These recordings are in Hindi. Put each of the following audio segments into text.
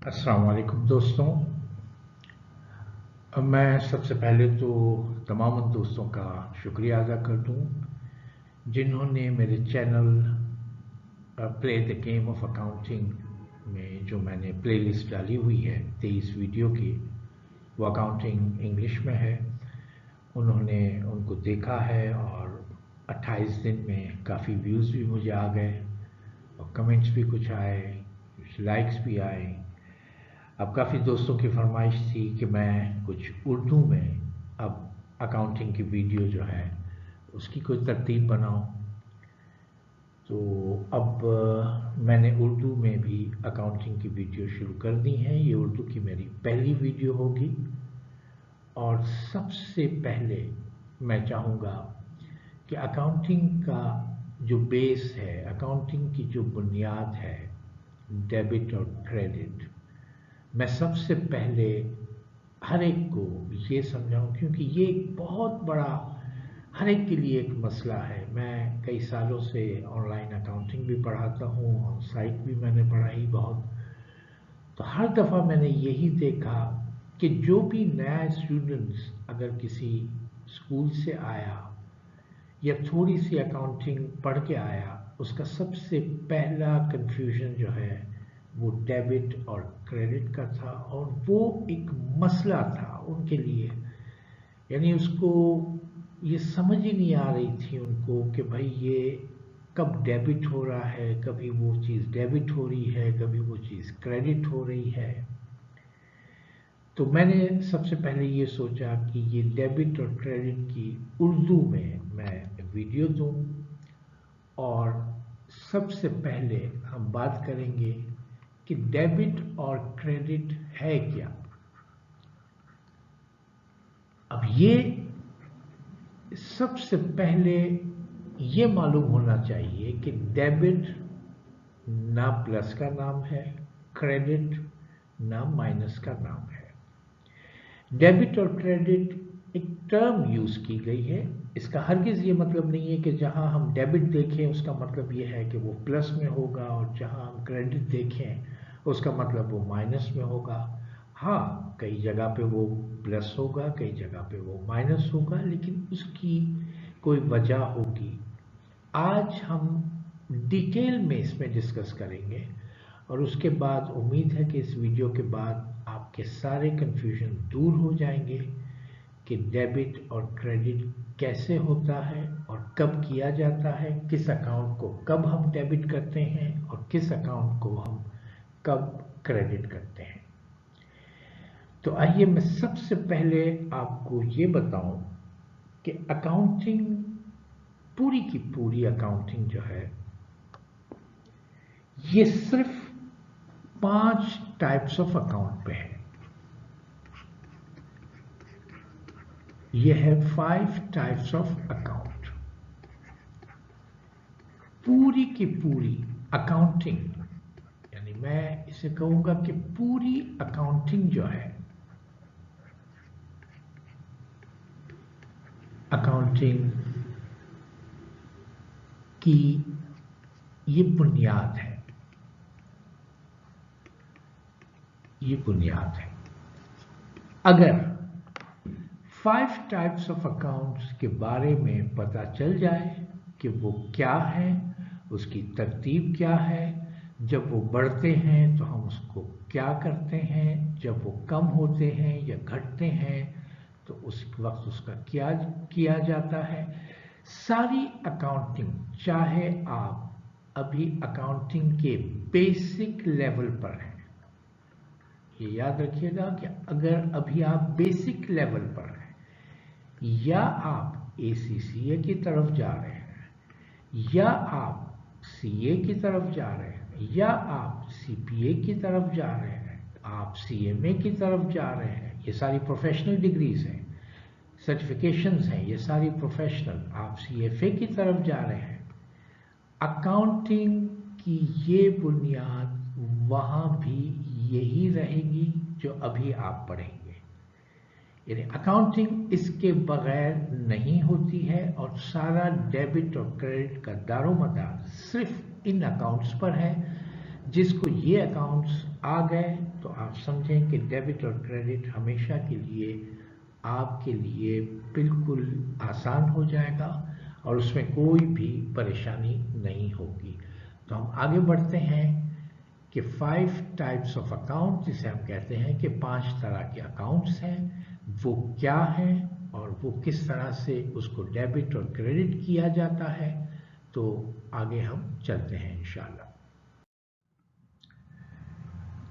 अस्सलाम वालेकुम दोस्तों। मैं सबसे पहले तो तमाम दोस्तों का शुक्रिया अदा कर दूं जिन्होंने मेरे channel play the game of accounting में जो मैंने प्लेलिस्ट डाली हुई है 23 वीडियो की, वो अकाउंटिंग इंग्लिश में है। उन्होंने उनको देखा है और 28 दिन में काफ़ी व्यूज़ भी मुझे आ गए और कमेंट्स भी कुछ आए, कुछ लाइक्स भी आए। अब काफ़ी दोस्तों की फरमाइश थी कि मैं कुछ उर्दू में अब अकाउंटिंग की वीडियो जो है उसकी कोई तरतीब बनाऊं। तो अब मैंने उर्दू में भी अकाउंटिंग की वीडियो शुरू कर दी हैं। ये उर्दू की मेरी पहली वीडियो होगी और सबसे पहले मैं चाहूँगा कि अकाउंटिंग का जो बेस है, अकाउंटिंग की जो बुनियाद है, डेबिट और क्रेडिट, मैं सबसे पहले हर एक को ये समझाऊं, क्योंकि ये एक बहुत बड़ा हर एक के लिए एक मसला है। मैं कई सालों से ऑनलाइन अकाउंटिंग भी पढ़ाता हूँ, ऑन साइट भी मैंने पढ़ाई बहुत। तो हर दफ़ा मैंने यही देखा कि जो भी नया स्टूडेंट्स अगर किसी स्कूल से आया या थोड़ी सी अकाउंटिंग पढ़ के आया, उसका सबसे पहला कन्फ्यूजन जो है वो डेबिट और क्रेडिट का था, और वो एक मसला था उनके लिए। यानी उसको ये समझ ही नहीं आ रही थी उनको कि भाई ये कब डेबिट हो रहा है, कभी वो चीज़ डेबिट हो रही है, कभी वो चीज़ क्रेडिट हो रही है। तो मैंने सबसे पहले ये सोचा कि ये डेबिट और क्रेडिट की उर्दू में मैं वीडियो दूं, और सबसे पहले हम बात करेंगे कि डेबिट और क्रेडिट है क्या। अब ये सबसे पहले ये मालूम होना चाहिए कि डेबिट ना प्लस का नाम है, क्रेडिट ना माइनस का नाम है। डेबिट और क्रेडिट एक टर्म यूज की गई है। इसका हरगिज ये मतलब नहीं है कि जहां हम डेबिट देखें उसका मतलब ये है कि वो प्लस में होगा, और जहां हम क्रेडिट देखें उसका मतलब वो माइनस में होगा। हाँ, कई जगह पे वो प्लस होगा, कई जगह पे वो माइनस होगा, लेकिन उसकी कोई वजह होगी। आज हम डिटेल में इसमें डिस्कस करेंगे, और उसके बाद उम्मीद है कि इस वीडियो के बाद आपके सारे कन्फ्यूजन दूर हो जाएंगे कि डेबिट और क्रेडिट कैसे होता है और कब किया जाता है, किस अकाउंट को कब हम डेबिट करते हैं और किस अकाउंट को हम कब क्रेडिट करते हैं। तो आइए मैं सबसे पहले आपको ये बताऊं कि अकाउंटिंग, पूरी की पूरी अकाउंटिंग जो है, ये सिर्फ 5 टाइप्स ऑफ अकाउंट पे है। ये है 5 टाइप्स ऑफ अकाउंट। पूरी की पूरी अकाउंटिंग, यानी मैं इसे कहूंगा कि पूरी अकाउंटिंग जो है, अकाउंटिंग की ये बुनियाद है, ये बुनियाद है। अगर 5 टाइप्स ऑफ अकाउंट्स के बारे में पता चल जाए कि वो क्या है, उसकी तरतीब क्या है, जब वो बढ़ते हैं तो हम उसको क्या करते हैं, जब वो कम होते हैं या घटते हैं तो उस वक्त उसका क्या किया जाता है, सारी अकाउंटिंग, चाहे आप अभी अकाउंटिंग के बेसिक लेवल पर हैं। ये याद रखिएगा कि अगर अभी आप बेसिक लेवल पर हैं, या आप ACCA की तरफ जा रहे हैं, या आप CA की तरफ जा रहे हैं, या आप CPA की तरफ जा रहे हैं, आप CMA की तरफ जा रहे हैं, ये सारी प्रोफेशनल डिग्रीज हैं, सर्टिफिकेशंस हैं, ये सारी प्रोफेशनल, आप CFA की तरफ जा रहे हैं, अकाउंटिंग की ये बुनियाद वहाँ भी यही रहेगी जो अभी आप पढ़ेंगे। यानी अकाउंटिंग इसके बगैर नहीं होती है, और सारा डेबिट और क्रेडिट का दारोमदार सिर्फ इन अकाउंट्स पर है। जिसको ये अकाउंट्स आ गए तो आप समझें कि डेबिट और क्रेडिट हमेशा के लिए आपके लिए बिल्कुल आसान हो जाएगा और उसमें कोई भी परेशानी नहीं होगी। तो हम आगे बढ़ते हैं कि 5 टाइप्स ऑफ अकाउंट, जिसे हम कहते हैं कि 5 तरह के अकाउंट्स हैं, वो क्या हैं और वो किस तरह से उसको डेबिट और क्रेडिट किया जाता है। तो आगे हम चलते हैं इंशाल्लाह।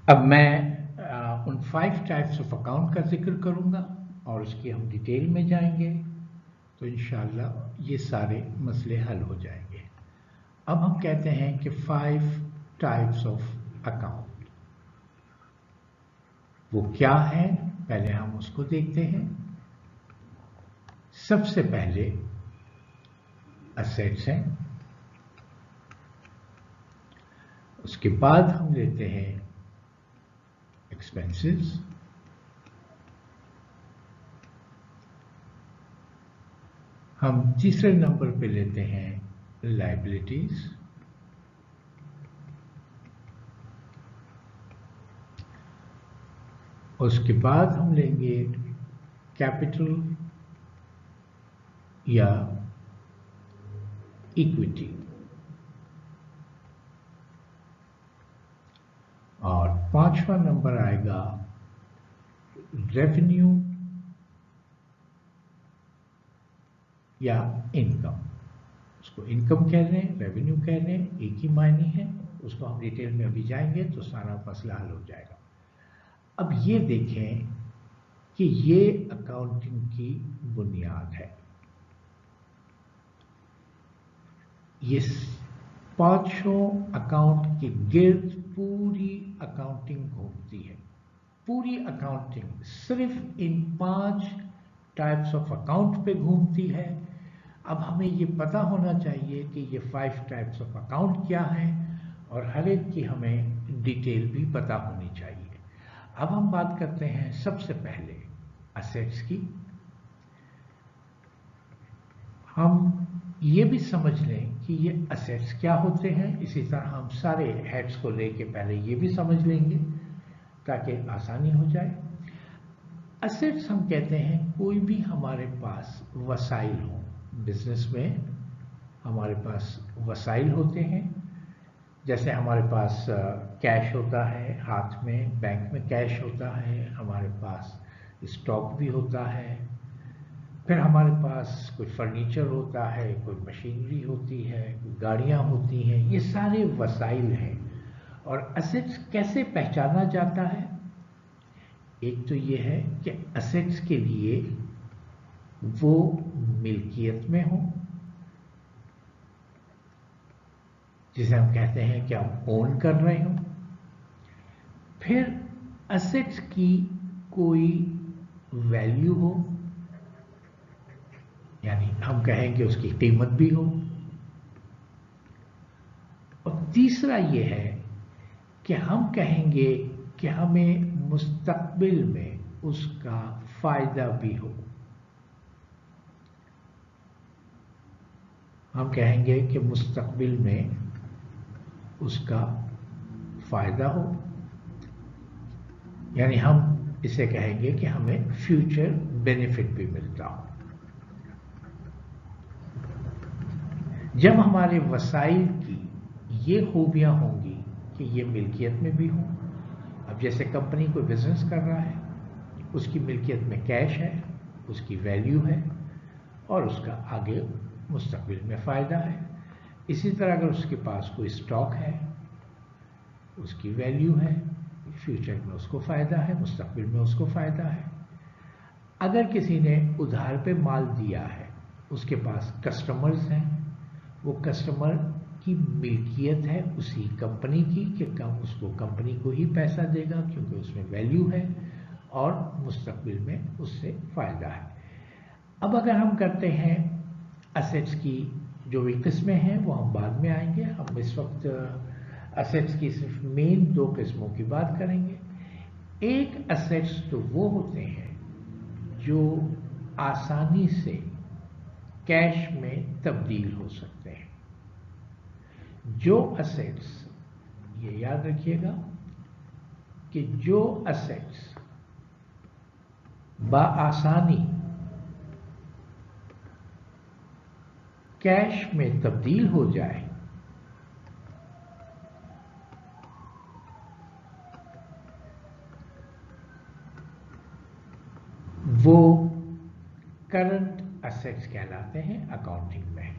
अब मैं उन 5 टाइप्स ऑफ अकाउंट का जिक्र करूंगा और उसकी हम डिटेल में जाएंगे, तो इंशाल्लाह ये सारे मसले हल हो जाएंगे। अब हम कहते हैं कि 5 टाइप्स ऑफ अकाउंट वो क्या है, पहले हम उसको देखते हैं। सबसे पहले असेट्स हैं, उसके बाद हम लेते हैं एक्सपेंसेस, हम तीसरे नंबर पे लेते हैं लायबिलिटीज, उसके बाद हम लेंगे कैपिटल या इक्विटी, और 5वां नंबर आएगा रेवेन्यू या इनकम। उसको इनकम कह रहे हैं, रेवेन्यू कह रहे हैं, एक ही मायने है। उसको हम डिटेल में अभी जाएंगे तो सारा मसला हल हो जाएगा। अब ये देखें कि ये अकाउंटिंग की बुनियाद है। ये 5 अकाउंट के गिर्द पूरी अकाउंटिंग घूमती है। पूरी अकाउंटिंग सिर्फ इन 5 टाइप्स ऑफ अकाउंट पे घूमती है। अब हमें ये पता होना चाहिए कि ये 5 टाइप्स ऑफ अकाउंट क्या हैं और हर एक की हमें डिटेल भी पता होनी चाहिए। अब हम बात करते हैं सबसे पहले असेट्स की। हम ये भी समझ लें कि ये असेट्स क्या होते हैं, इसी तरह हम सारे हेड्स को लेके पहले ये भी समझ लेंगे ताकि आसानी हो जाए। असेट्स हम कहते हैं कोई भी हमारे पास वसाइल हो। बिजनेस में हमारे पास वसाइल होते हैं, जैसे हमारे पास कैश होता है हाथ में, बैंक में कैश होता है, हमारे पास स्टॉक भी होता है, फिर हमारे पास कोई फर्नीचर होता है, कोई मशीनरी होती है, गाड़ियां होती हैं। ये सारे वसाइल हैं। और असेट्स कैसे पहचाना जाता है? एक तो ये है कि असेट्स के लिए वो मिल्कियत में हो, जिसे हम कहते हैं कि हम ओन कर रहे हो। फिर असेट्स की कोई वैल्यू हो, यानी हम कहेंगे उसकी कीमत भी हो। और तीसरा ये है कि हम कहेंगे कि हमें मुस्तकबिल में उसका फायदा भी हो। हम कहेंगे कि मुस्तकबिल में उसका फायदा हो, यानी हम इसे कहेंगे कि हमें फ्यूचर बेनिफिट भी मिलता हो। जब हमारे वसाइल की ये खूबियां होंगी कि ये मिल्कियत में भी हों। अब जैसे कंपनी कोई बिजनेस कर रहा है, उसकी मिल्कियत में कैश है, उसकी वैल्यू है और उसका आगे मुस्तकबिल में फ़ायदा है। इसी तरह अगर उसके पास कोई स्टॉक है, उसकी वैल्यू है, फ्यूचर में उसको फ़ायदा है, मुस्तकबिल में उसको फ़ायदा है। अगर किसी ने उधार पे माल दिया है, उसके पास कस्टमर्स हैं, वो कस्टमर की मिल्कियत है उसी कंपनी की कि उसको कंपनी को ही पैसा देगा क्योंकि उसमें वैल्यू है और मुस्तकबिल में उससे फ़ायदा है। अब अगर हम करते हैं असेट्स की जो भी किस्में हैं वो हम बाद में आएंगे। हम इस वक्त असेट्स की सिर्फ मेन 2 किस्मों की बात करेंगे। एक असेट्स तो वो होते हैं जो आसानी से कैश में तब्दील हो सकते हैं। जो असेट्स ये याद रखिएगा कि जो असेट्स बआसानी कैश में तब्दील हो जाए वो करंट असेट्स कहलाते हैं अकाउंटिंग में।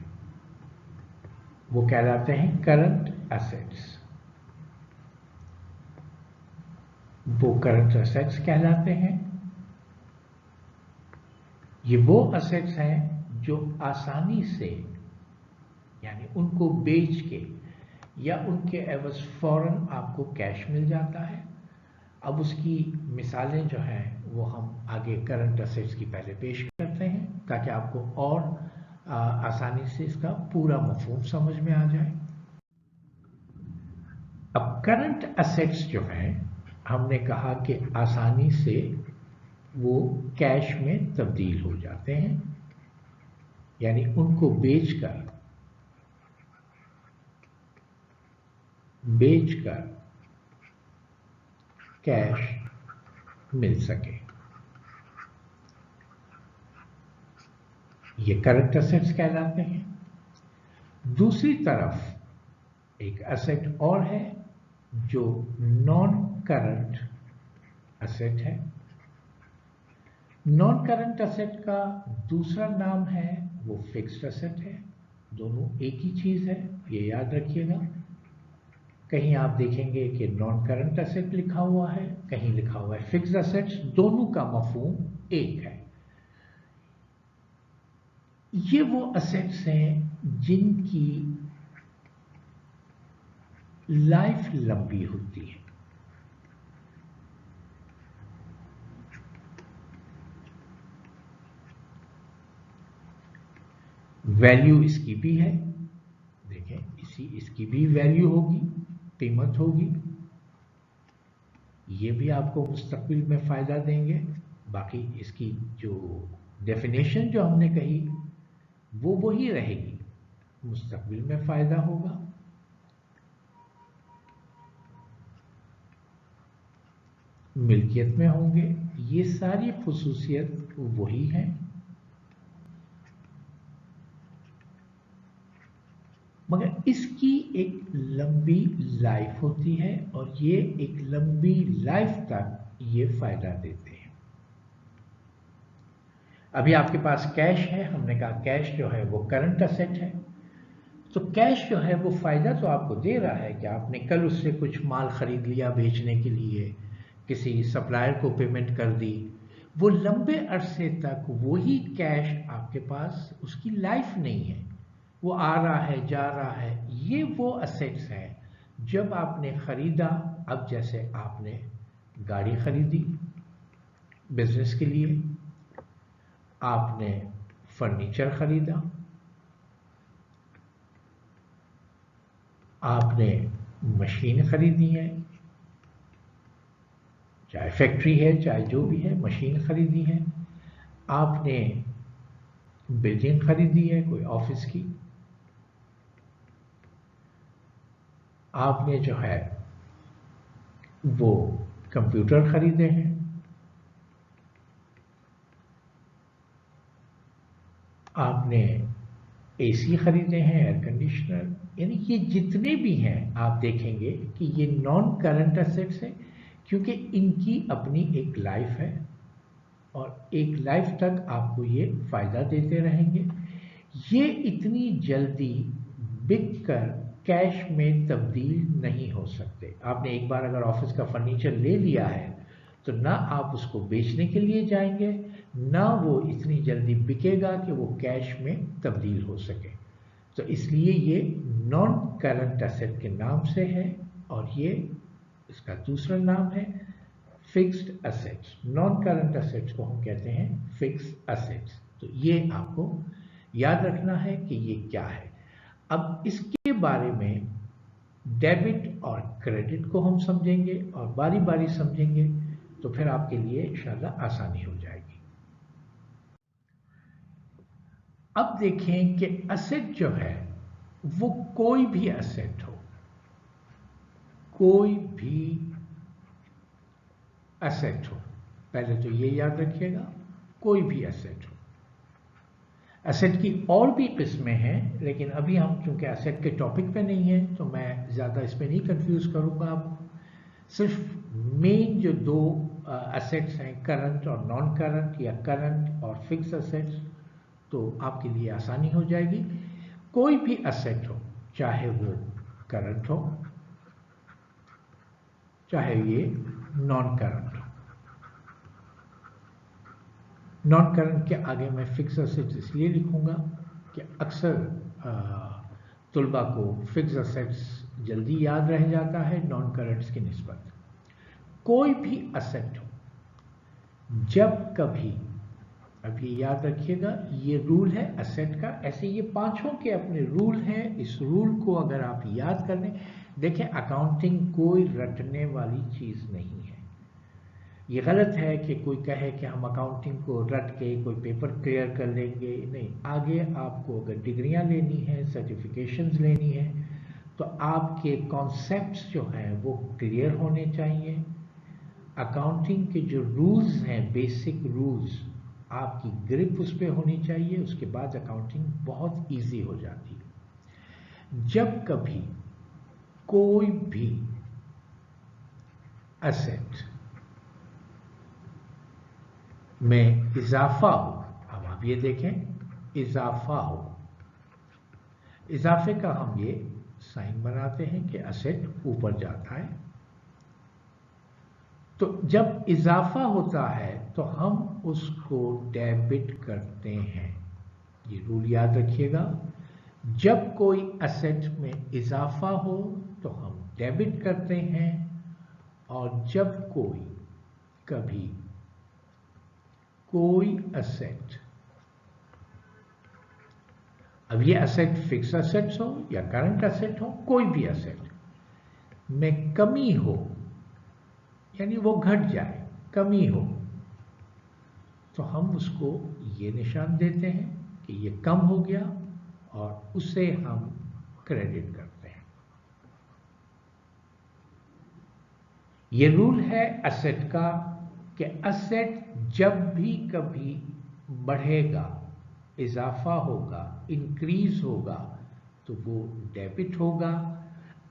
वो कहलाते हैं करंट असेट्स। वो करंट असेट्स कहलाते हैं। ये वो असेट्स हैं जो आसानी से, यानी उनको बेच के या उनके एवज फौरन आपको कैश मिल जाता है। अब उसकी मिसालें जो हैं वो हम आगे करंट असेट्स की पहले पेश करते हैं ताकि आपको और आसानी से इसका पूरा मफहूम समझ में आ जाए। अब करंट असेट्स जो हैं हमने कहा कि आसानी से वो कैश में तब्दील हो जाते हैं, यानी उनको बेचकर कैश मिल सके, ये करंट असेट्स कहलाते हैं। दूसरी तरफ एक असेट और है जो नॉन करंट असेट है। नॉन करंट असेट का दूसरा नाम है वो फिक्स्ड असेट है। दोनों एक ही चीज है, ये याद रखिएगा। कहीं आप देखेंगे कि नॉन करंट असेट लिखा हुआ है, कहीं लिखा हुआ है फिक्स्ड असेट्स, दोनों का मफहूम एक है। ये वो असेट्स हैं जिनकी लाइफ लंबी होती है। वैल्यू इसकी भी है, देखें इसकी भी वैल्यू होगी, कीमत होगी। ये भी आपको मुस्तकबिल में फायदा देंगे। बाकी इसकी जो डेफिनेशन जो हमने कही वो वही रहेगी, मुस्तकबिल में फायदा होगा। मिल्कियत में होंगे, ये सारी खुसूसियत वही हैं। मगर इसकी एक लंबी लाइफ होती है और ये एक लंबी लाइफ तक ये फायदा देते हैं। अभी आपके पास कैश है, हमने कहा कैश जो है वो करंट असेट है। तो कैश जो है वो फायदा तो आपको दे रहा है कि आपने कल उससे कुछ माल खरीद लिया बेचने के लिए, किसी सप्लायर को पेमेंट कर दी, वो लंबे अरसे तक वही कैश आपके पास, उसकी लाइफ नहीं है, वो आ रहा है जा रहा है। ये वो असेट्स हैं जब आपने खरीदा। अब जैसे आपने गाड़ी खरीदी बिजनेस के लिए, आपने फर्नीचर खरीदा, आपने मशीन खरीदी है, चाहे फैक्ट्री है चाहे जो भी है, मशीन खरीदी है, आपने बिल्डिंग खरीदी है कोई ऑफिस की, आपने जो है वो कंप्यूटर खरीदे हैं, आपने एसी खरीदे हैं, एयर कंडीशनर, यानी ये जितने भी हैं आप देखेंगे कि ये नॉन करंट एसेट्स हैं क्योंकि इनकी अपनी एक लाइफ है और एक लाइफ तक आपको ये फायदा देते रहेंगे। ये इतनी जल्दी बिक कर कैश में तब्दील नहीं हो सकते। आपने एक बार अगर ऑफिस का फर्नीचर ले लिया है तो ना आप उसको बेचने के लिए जाएंगे, ना वो इतनी जल्दी बिकेगा कि वो कैश में तब्दील हो सके। तो इसलिए ये नॉन करंट एसेट के नाम से है और ये इसका दूसरा नाम है fixed assets. Non current assets को हम कहते हैं फिक्स्ड असेट्स। तो ये आपको याद रखना है कि ये क्या है। अब इसके बारे में डेबिट और क्रेडिट को हम समझेंगे और बारी बारी समझेंगे तो फिर आपके लिए इंशाल्लाह आसानी हो जाएगी। अब देखें कि असेट जो है वो कोई भी असेट हो, कोई भी एसेट हो, पहले तो ये याद रखिएगा, कोई भी एसेट हो। एसेट की और भी किस्में हैं, लेकिन अभी हम चूंकि एसेट के टॉपिक पे नहीं हैं तो मैं ज़्यादा इसमें नहीं कंफ्यूज करूंगा आपको। सिर्फ मेन जो दो एसेट्स हैं, करंट और नॉन करंट, या करंट और फिक्स एसेट्स, तो आपके लिए आसानी हो जाएगी। कोई भी एसेट हो, चाहे वो करंट हो चाहे ये नॉन करंट हो। नॉन करंट के आगे मैं फिक्स एसेट्स इसलिए लिखूंगा कि अक्सर तुलबा को फिक्स एसेट्स जल्दी याद रह जाता है नॉन करंट्स की निस्बत। कोई भी एसेट हो, जब कभी, अब ये याद रखिएगा, ये रूल है एसेट का, ऐसे ये पांचों के अपने रूल हैं। इस रूल को अगर आप याद कर लें, देखें अकाउंटिंग कोई रटने वाली चीज नहीं है। ये गलत है कि कोई कहे कि हम अकाउंटिंग को रट के कोई पेपर क्लियर कर लेंगे, नहीं। आगे आपको अगर डिग्रियां लेनी है, सर्टिफिकेशंस लेनी है, तो आपके कॉन्सेप्ट्स जो हैं वो क्लियर होने चाहिए। अकाउंटिंग के जो रूल्स हैं, बेसिक रूल्स, आपकी ग्रिप उस पर होनी चाहिए। उसके बाद अकाउंटिंग बहुत इजी हो जाती है। जब कभी कोई भी एसेट में इजाफा हो, अब आप ये देखें, इजाफा हो, इजाफे का हम ये साइन बनाते हैं कि एसेट ऊपर जाता है। तो जब इजाफा होता है तो हम उसको डेबिट करते हैं। ये रूल याद रखिएगा, जब कोई एसेट में इजाफा हो तो हम डेबिट करते हैं, और जब कभी कोई एसेट, अब ये एसेट फिक्स एसेट्स हो या करंट एसेट हो, कोई भी एसेट में कमी हो, यानी वो घट जाए, कमी हो, तो हम उसको ये निशान देते हैं कि ये कम हो गया, और उसे हम क्रेडिट करते हैं। ये रूल है एसेट का कि एसेट जब भी कभी बढ़ेगा, इजाफा होगा, इंक्रीज होगा, तो वो डेबिट होगा।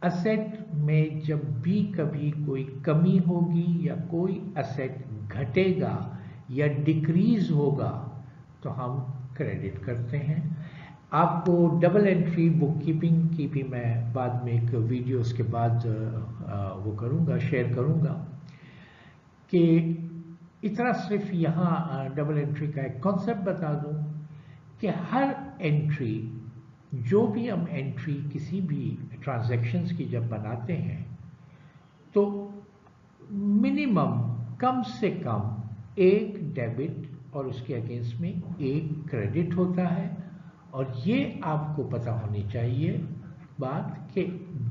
एसेट में जब भी कभी कोई कमी होगी या कोई एसेट घटेगा या डिक्रीज होगा, तो हम क्रेडिट करते हैं। आपको डबल एंट्री बुक कीपिंग की भी मैं बाद में एक वीडियो उसके बाद वो करूँगा, शेयर करूँगा, कि इतना सिर्फ यहाँ डबल एंट्री का एक कॉन्सेप्ट बता दूँ कि हर एंट्री, जो भी हम एंट्री किसी भी ट्रांजैक्शंस की जब बनाते हैं, तो मिनिमम, कम से कम एक डेबिट और उसके अगेंस्ट में एक क्रेडिट होता है। और ये आपको पता होनी चाहिए बात कि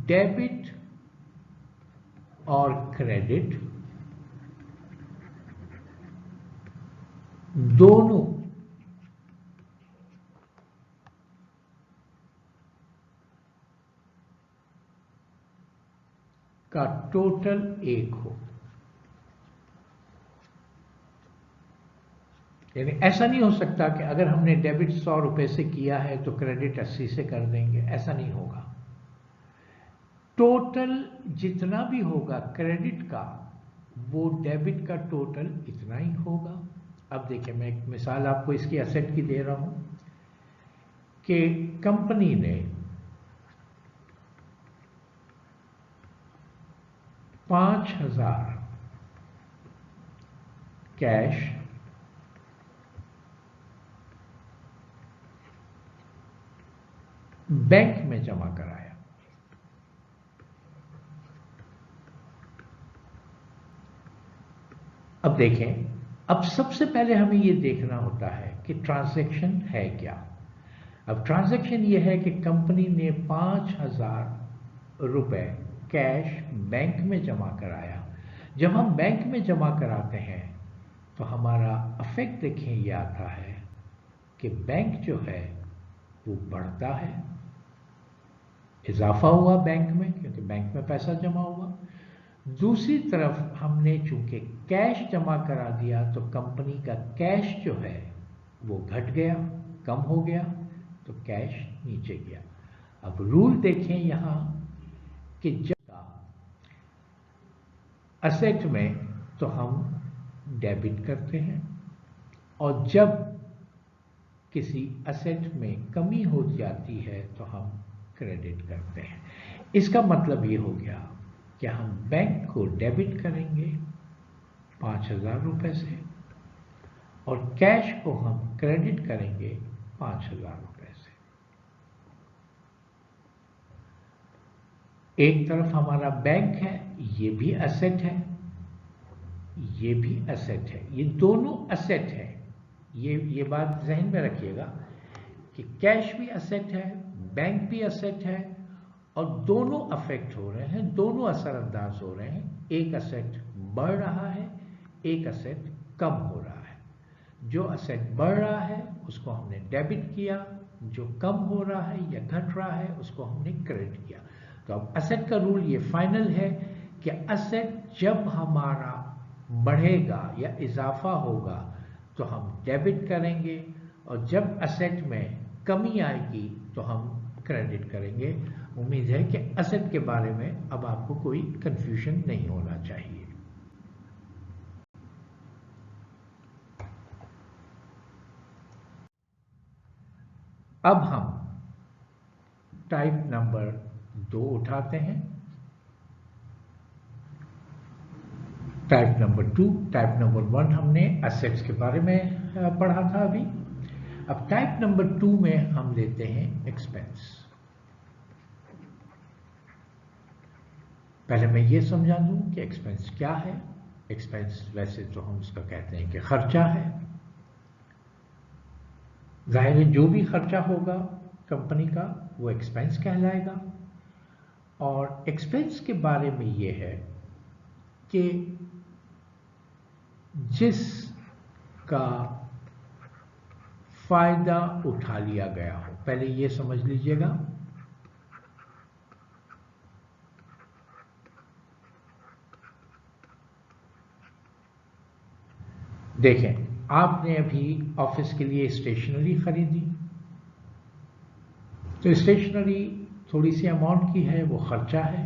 डेबिट और क्रेडिट दोनों का टोटल एक हो। यानी ऐसा नहीं हो सकता कि अगर हमने डेबिट 100 रुपए से किया है तो क्रेडिट 80 से कर देंगे, ऐसा नहीं होगा। टोटल जितना भी होगा क्रेडिट का, वो डेबिट का टोटल इतना ही होगा। अब देखिए, मैं एक मिसाल आपको इसकी एसेट की दे रहा हूं कि कंपनी ने 5,000 कैश बैंक में जमा कराया। अब देखें, अब सबसे पहले हमें यह देखना होता है कि ट्रांजैक्शन है क्या। अब ट्रांजैक्शन यह है कि कंपनी ने 5,000 रुपए कैश बैंक में जमा कराया। जब हम बैंक में जमा कराते हैं तो हमारा इफेक्ट देखें ये आता है कि बैंक जो है वो बढ़ता है, इजाफा हुआ बैंक में, क्योंकि बैंक में पैसा जमा हुआ। दूसरी तरफ हमने चूंकि कैश जमा करा दिया तो कंपनी का कैश जो है वो घट गया, कम हो गया, तो कैश नीचे गया। अब रूल देखें यहां कि जब असेट में तो हम डेबिट करते हैं और जब किसी असेट में कमी हो जाती है तो हम क्रेडिट करते हैं। इसका मतलब ये हो गया कि हम बैंक को डेबिट करेंगे 5,000 रुपए से और कैश को हम क्रेडिट करेंगे 5,000 रुपए से। एक तरफ हमारा बैंक है, ये भी असेट है, ये भी असेट है, ये दोनों असेट है। ये बात ज़हन में रखिएगा कि कैश भी असेट है, बैंक भी असेट है और दोनों अफेक्ट हो रहे हैं, दोनों असरअंदाज हो रहे हैं। एक असेट बढ़ रहा है, एक असेट कम हो रहा है। जो असेट बढ़ रहा है उसको हमने डेबिट किया, जो कम हो रहा है या घट रहा है उसको हमने क्रेडिट किया। तो अब असेट का रूल ये फाइनल है कि असेट जब हमारा बढ़ेगा या इजाफा होगा तो हम डेबिट करेंगे और जब असेट में कमी आएगी तो हम क्रेडिट करेंगे। उम्मीद है कि असेट के बारे में अब आपको कोई कंफ्यूजन नहीं होना चाहिए। अब हम टाइप नंबर 2 उठाते हैं। टाइप नंबर 2, टाइप नंबर 1 हमने असेट्स के बारे में पढ़ा था अभी। अब टाइप नंबर 2 में हम लेते हैं एक्सपेंस। पहले मैं ये समझा दूं कि एक्सपेंस क्या है। एक्सपेंस वैसे तो हम उसका कहते हैं कि खर्चा है। जाहिर है जो भी खर्चा होगा कंपनी का वो एक्सपेंस कहलाएगा। और एक्सपेंस के बारे में ये है कि जिसका फायदा उठा लिया गया हो। पहले ये समझ लीजिएगा देखें, आपने अभी ऑफिस के लिए स्टेशनरी खरीदी तो स्टेशनरी थोड़ी सी अमाउंट की है, वो खर्चा है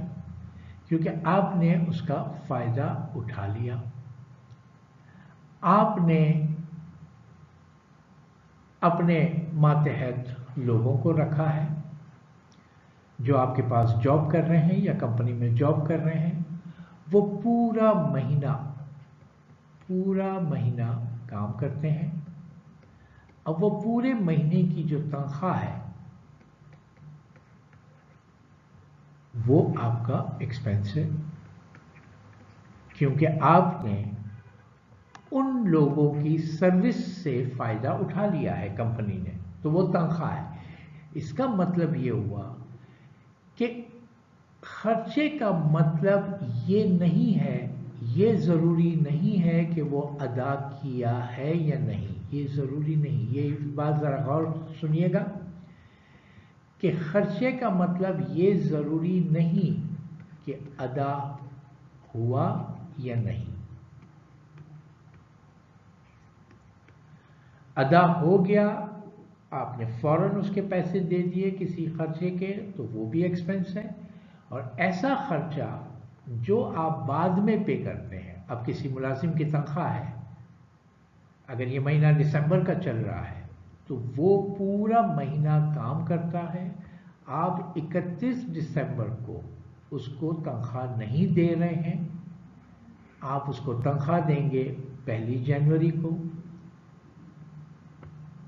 क्योंकि आपने उसका फायदा उठा लिया। आपने अपने मातहत लोगों को रखा है जो आपके पास जॉब कर रहे हैं या कंपनी में जॉब कर रहे हैं। वो पूरा महीना काम करते हैं। अब वो पूरे महीने की जो तनख्वाह है वो आपका एक्सपेंस है क्योंकि आपने उन लोगों की सर्विस से फायदा उठा लिया है कंपनी ने, तो वो तनख्वाह है। इसका मतलब ये हुआ कि खर्चे का मतलब ये नहीं है, ये जरूरी नहीं है कि वो अदा किया है या नहीं, ये जरूरी नहीं। ये बात जरा गौर सुनिएगा कि खर्चे का मतलब ये जरूरी नहीं कि अदा हुआ या नहीं। अदा हो गया, आपने फौरन उसके पैसे दे दिए किसी खर्चे के, तो वो भी एक्सपेंस है। और ऐसा खर्चा जो आप बाद में पे करते हैं, अब किसी मुलाजिम की तनख्वाह है, अगर ये महीना दिसंबर का चल रहा है तो वो पूरा महीना काम करता है। आप 31 दिसंबर को उसको तनख्वाह नहीं दे रहे हैं, आप उसको तनख्वाह देंगे 1 जनवरी को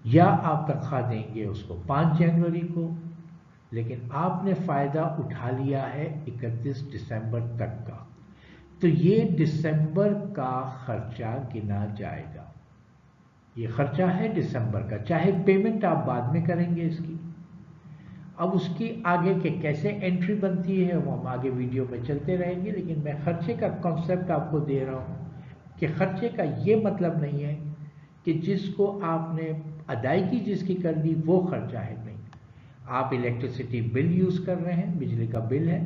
या आप तनख्वाह देंगे उसको 5 जनवरी को, लेकिन आपने फायदा उठा लिया है 31 दिसंबर तक का, तो ये दिसंबर का खर्चा गिना जाएगा। ये खर्चा है दिसंबर का, चाहे पेमेंट आप बाद में करेंगे इसकी। अब उसकी आगे के कैसे एंट्री बनती है वो हम आगे वीडियो में चलते रहेंगे, लेकिन मैं खर्चे का कॉन्सेप्ट आपको दे रहा हूँ कि खर्चे का ये मतलब नहीं है कि जिसको आपने अदायगी जिसकी कर दी वो खर्चा है, नहीं। आप इलेक्ट्रिसिटी बिल यूज कर रहे हैं, बिजली का बिल है,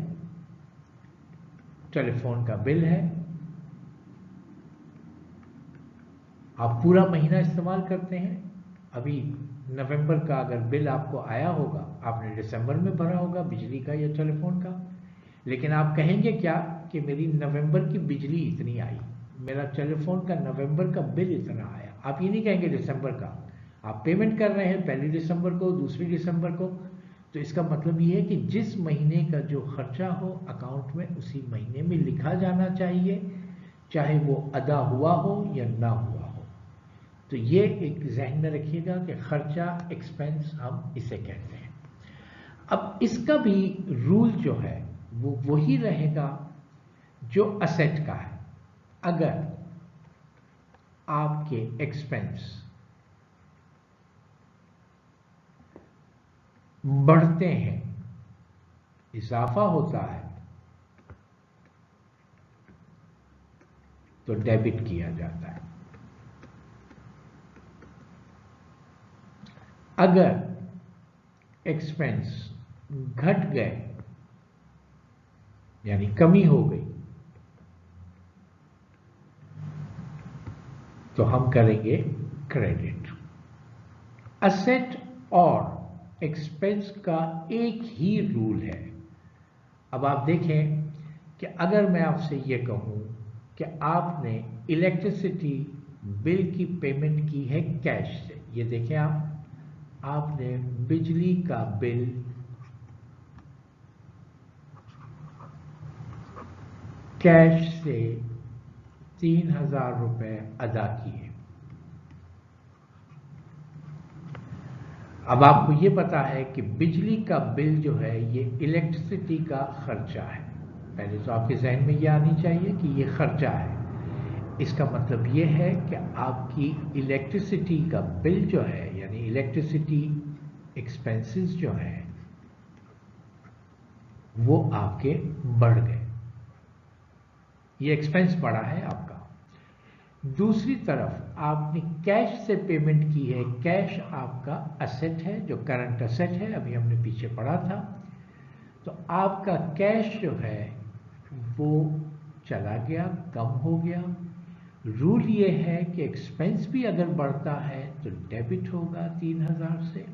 टेलीफोन का बिल है। आप पूरा महीना इस्तेमाल करते हैं। अभी नवंबर का अगर बिल आपको आया होगा, आपने दिसंबर में भरा होगा बिजली का या टेलीफोन का, लेकिन आप कहेंगे क्या कि मेरी नवंबर की बिजली इतनी आई, मेरा टेलीफोन का नवंबर का बिल इतना आया। आप ये नहीं कहेंगे दिसंबर का। आप पेमेंट कर रहे हैं 1 दिसंबर को, 2 दिसंबर को, तो इसका मतलब ये है कि जिस महीने का जो खर्चा हो अकाउंट में उसी महीने में लिखा जाना चाहिए, चाहे वो अदा हुआ हो या ना हुआ हो। तो ये एक जहन में रखिएगा कि खर्चा, एक्सपेंस हम इसे कहते हैं। अब इसका भी रूल जो है वो वही रहेगा जो असेट का है। अगर आपके एक्सपेंस बढ़ते हैं, इजाफा होता है, तो डेबिट किया जाता है। अगर एक्सपेंस घट गए यानी कमी हो गई, तो हम करेंगे क्रेडिट। असेट और एक्सपेंस का एक ही रूल है। अब आप देखें कि अगर मैं आपसे ये कहूं कि आपने इलेक्ट्रिसिटी बिल की पेमेंट की है कैश से, ये देखें आपने बिजली का बिल कैश से 3000 रुपए अदा किए। अब आपको ये पता है कि बिजली का बिल जो है ये इलेक्ट्रिसिटी का खर्चा है। पहले तो आपके जहन में ये आनी चाहिए कि ये खर्चा है। इसका मतलब ये है कि आपकी इलेक्ट्रिसिटी का बिल जो है यानी इलेक्ट्रिसिटी एक्सपेंसेस जो है वो आपके बढ़ गए, ये एक्सपेंस बढ़ा है आपका। दूसरी तरफ आपने कैश से पेमेंट की है, कैश आपका असेट है जो करंट असेट है, अभी हमने पीछे पढ़ा था। तो आपका कैश जो है वो चला गया, कम हो गया। रूल ये है कि एक्सपेंस भी अगर बढ़ता है तो डेबिट होगा 3000 से,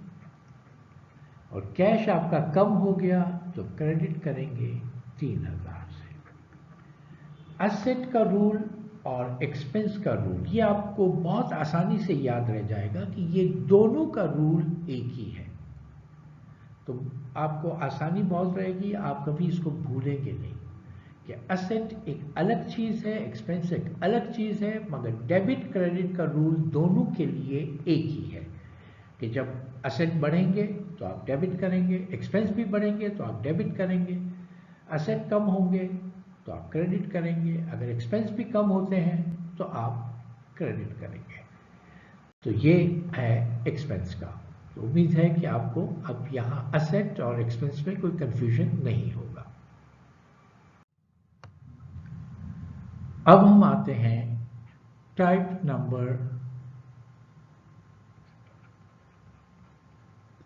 और कैश आपका कम हो गया तो क्रेडिट करेंगे 3000 से। असेट का रूल और एक्सपेंस का रूल ये आपको बहुत आसानी से याद रह जाएगा कि ये दोनों का रूल एक ही है, तो आपको आसानी बहुत रहेगी, आप कभी इसको भूलेंगे नहीं कि असेट एक अलग चीज है, एक्सपेंस एक अलग चीज है, मगर डेबिट क्रेडिट का रूल दोनों के लिए एक ही है कि जब असेट बढ़ेंगे तो आप डेबिट करेंगे, एक्सपेंस भी बढ़ेंगे तो आप डेबिट करेंगे। असेट कम होंगे तो आप क्रेडिट करेंगे, अगर एक्सपेंस भी कम होते हैं तो आप क्रेडिट करेंगे। तो ये है एक्सपेंस का। तो उम्मीद है कि आपको अब यहाँ असेट और एक्सपेंस में कोई कंफ्यूजन नहीं होगा। अब हम आते हैं टाइप नंबर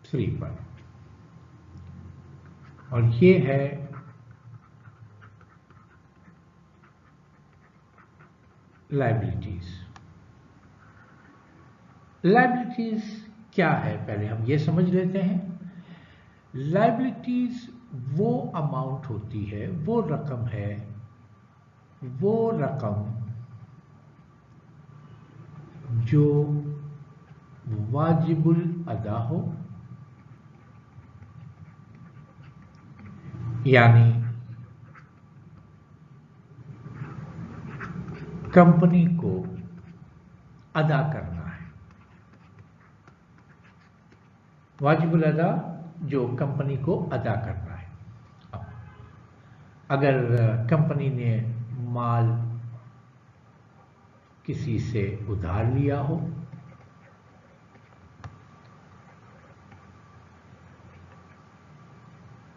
3 पर, और ये है लायबिलिटीज। लायबिलिटीज क्या है पहले हम ये समझ लेते हैं। लायबिलिटीज वो अमाउंट होती है, वो रकम है, वो रकम जो वाजिबुल अदा हो, यानी कंपनी को अदा करना है। वाजिबुल अदा जो कंपनी को अदा करना है। अब अगर कंपनी ने माल किसी से उधार लिया हो,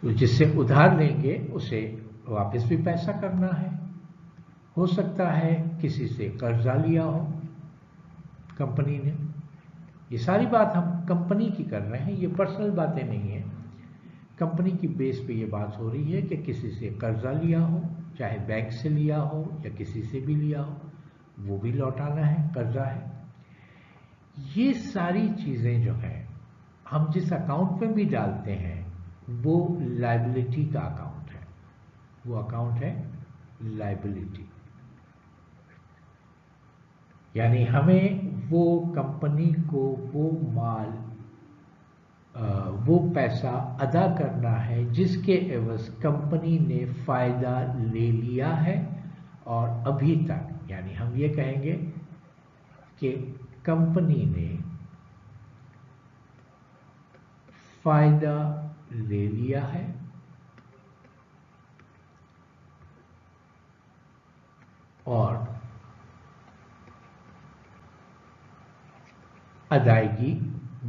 तो जिससे उधार लेंगे उसे वापस भी पैसा करना है। हो सकता है किसी से कर्जा लिया हो कंपनी ने। ये सारी बात हम कंपनी की कर रहे हैं, ये पर्सनल बातें नहीं है। कंपनी की बेस पे ये बात हो रही है कि किसी से कर्जा लिया हो, चाहे बैंक से लिया हो या किसी से भी लिया हो, वो भी लौटाना है, कर्जा है। ये सारी चीजें जो है हम जिस अकाउंट में भी डालते हैं वो लायबिलिटी का अकाउंट है, वो अकाउंट है लायबिलिटी। यानी हमें वो कंपनी को वो माल वो पैसा अदा करना है जिसके एवज कंपनी ने फायदा ले लिया है। और अभी तक यानी हम ये कहेंगे कि कंपनी ने फायदा ले लिया है और अदायगी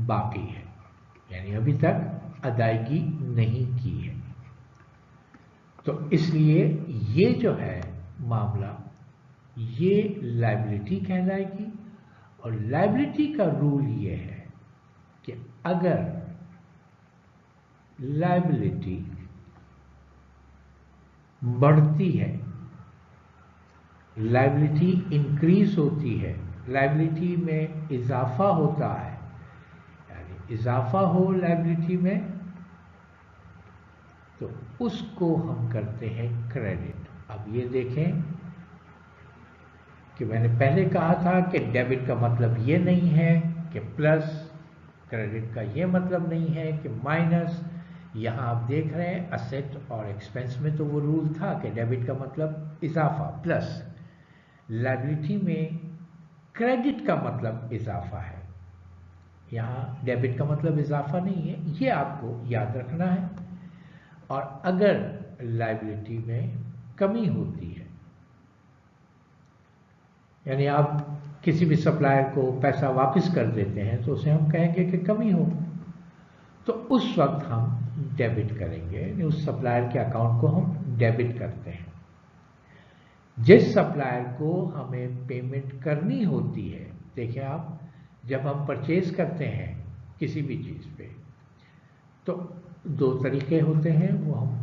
बाकी है, यानी अभी तक अदायगी नहीं की है। तो इसलिए ये जो है मामला, ये लायबिलिटी कहलाएगी। और लायबिलिटी का रूल ये है कि अगर लायबिलिटी बढ़ती है, लायबिलिटी इंक्रीज होती है, लायबिलिटी में इजाफा होता है, यानी इजाफा हो लायबिलिटी में, तो उसको हम करते हैं क्रेडिट। अब ये देखें कि मैंने पहले कहा था कि डेबिट का मतलब ये नहीं है कि प्लस, क्रेडिट का ये मतलब नहीं है कि माइनस। यहाँ आप देख रहे हैं असेट और एक्सपेंस में तो वो रूल था कि डेबिट का मतलब इजाफा प्लस, लायबिलिटी में क्रेडिट का मतलब इजाफा है, यहाँ डेबिट का मतलब इजाफा नहीं है। ये आपको याद रखना है। और अगर लायबिलिटी में कमी होती है, यानी आप किसी भी सप्लायर को पैसा वापस कर देते हैं तो उसे हम कहेंगे कि कमी हो, तो उस वक्त हम डेबिट करेंगे, उस सप्लायर के अकाउंट को हम डेबिट करते हैं। जिस सप्लायर को हमें पेमेंट करनी होती है, देखिए आप जब हम परचेज करते हैं किसी भी चीज़ पे तो दो तरीके होते हैं, वो हम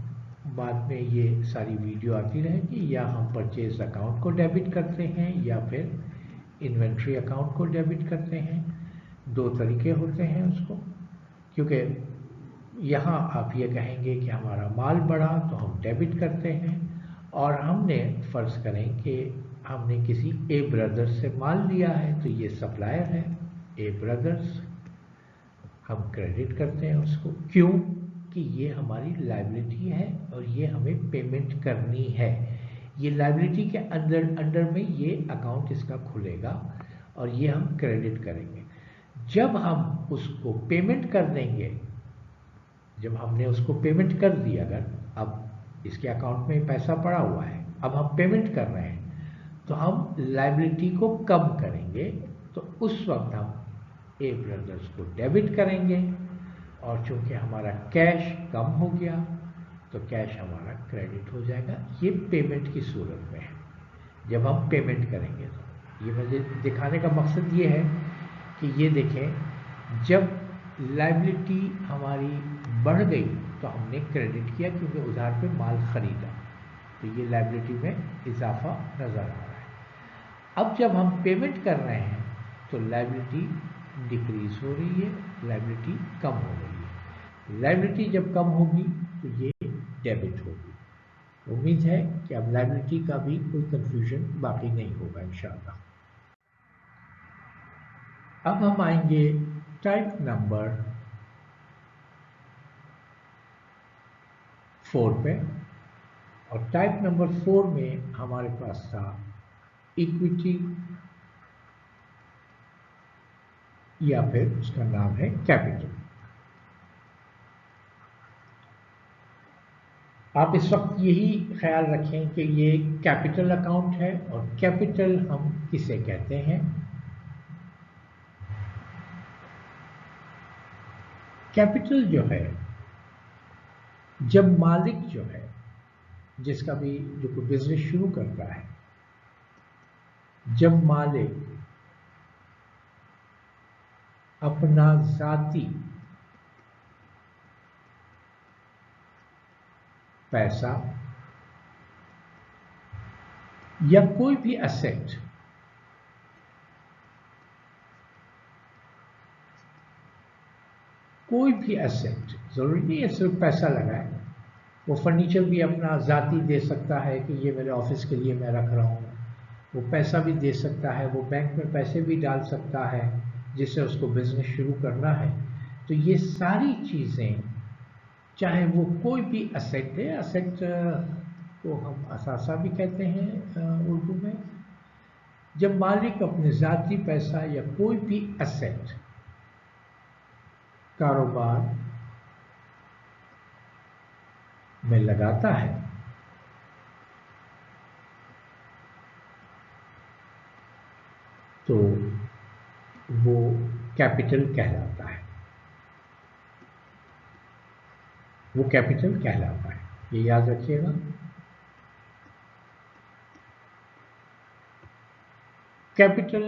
बाद में ये सारी वीडियो आती रहेगी, या हम परचेज अकाउंट को डेबिट करते हैं या फिर इन्वेंट्री अकाउंट को डेबिट करते हैं। दो तरीके होते हैं उसको, क्योंकि यहाँ आप ये कहेंगे कि हमारा माल बढ़ा तो हम डेबिट करते हैं, और हमने फ़र्ज़ करें कि हमने किसी ए ब्रदर्स से माल लिया है तो ये सप्लायर है ए ब्रदर्स, हम क्रेडिट करते हैं उसको। क्यों? कि ये हमारी लायबिलिटी है और ये हमें पेमेंट करनी है। ये लायबिलिटी के अंडर में ये अकाउंट इसका खुलेगा और ये हम क्रेडिट करेंगे। जब हम उसको पेमेंट कर देंगे, जब हमने उसको पेमेंट कर दिया, अगर अब इसके अकाउंट में पैसा पड़ा हुआ है, अब हम पेमेंट कर रहे हैं, तो हम लायबिलिटी को कम करेंगे। तो उस वक्त हम ए ब्रदर्स को डेबिट करेंगे, और चूंकि हमारा कैश कम हो गया तो कैश हमारा क्रेडिट हो जाएगा। ये पेमेंट की सूरत में है, जब हम पेमेंट करेंगे। तो ये मुझे दिखाने का मकसद ये है कि ये देखें, जब लायबिलिटी हमारी बढ़ गई तो हमने क्रेडिट किया क्योंकि उधार पे माल खरीदा, तो ये लायबिलिटी में इजाफा नज़र आ रहा है। अब जब हम पेमेंट कर रहे हैं तो लायबिलिटी डिक्रीज हो रही है, लायबिलिटी कम हो रही है। लायबिलिटी जब कम होगी तो ये डेबिट होगी। उम्मीद है कि अब लायबिलिटी का भी कोई कंफ्यूजन बाकी नहीं होगा इंशाअल्लाह। अब हम आएंगे टाइप नंबर 4 पे, और टाइप नंबर 4 में हमारे पास था इक्विटी, या फिर उसका नाम है कैपिटल। आप इस वक्त यही ख्याल रखें कि ये कैपिटल अकाउंट है, और कैपिटल हम किसे कहते हैं? कैपिटल जो है, जब मालिक जो है, जिसका भी जो कोई बिजनेस शुरू करता है, जब मालिक अपना जाती पैसा या कोई भी एसेट जरूरी नहीं है सिर्फ पैसा लगाए, वो फर्नीचर भी अपना ज़ाती दे सकता है कि ये मेरे ऑफिस के लिए मैं रख रहा हूँ, वो पैसा भी दे सकता है, वो बैंक में पैसे भी डाल सकता है जिससे उसको बिजनेस शुरू करना है। तो ये सारी चीज़ें, चाहे वो कोई भी असेट है, असेट को हम असासा भी कहते हैं उर्दू में, जब मालिक अपने ज़ाती पैसा या कोई भी असेट कारोबार में लगाता है तो वो कैपिटल कहलाता है, वो कैपिटल कहलाता है, ये याद रखिएगा। कैपिटल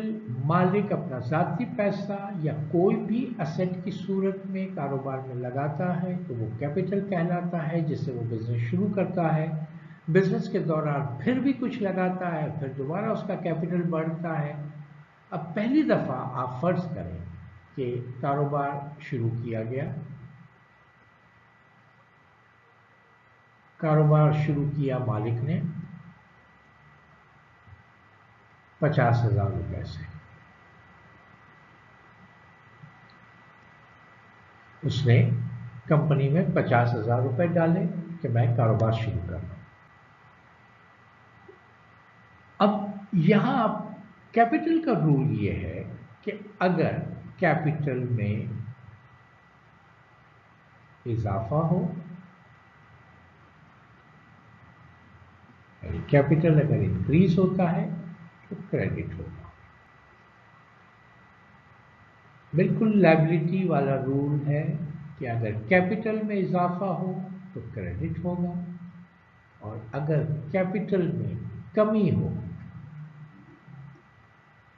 मालिक अपना ज़ाती पैसा या कोई भी असेट की सूरत में कारोबार में लगाता है तो वो कैपिटल कहलाता है, जिससे वो बिजनेस शुरू करता है। बिजनेस के दौरान फिर भी कुछ लगाता है, फिर दोबारा उसका कैपिटल बढ़ता है। अब पहली दफ़ा आप फर्ज करें कि कारोबार शुरू किया गया, कारोबार शुरू किया मालिक ने 50,000 रुपए से। उसने कंपनी में 50,000 रुपए डाले कि मैं कारोबार शुरू कर रहा हूं। अब यहां आप कैपिटल का रूल ये है कि अगर कैपिटल में इजाफा हो, कैपिटल अगर इंक्रीज होता है तो क्रेडिट होगा। बिल्कुल लायबिलिटी वाला रूल है कि अगर कैपिटल में इजाफा हो तो क्रेडिट होगा, और अगर कैपिटल में कमी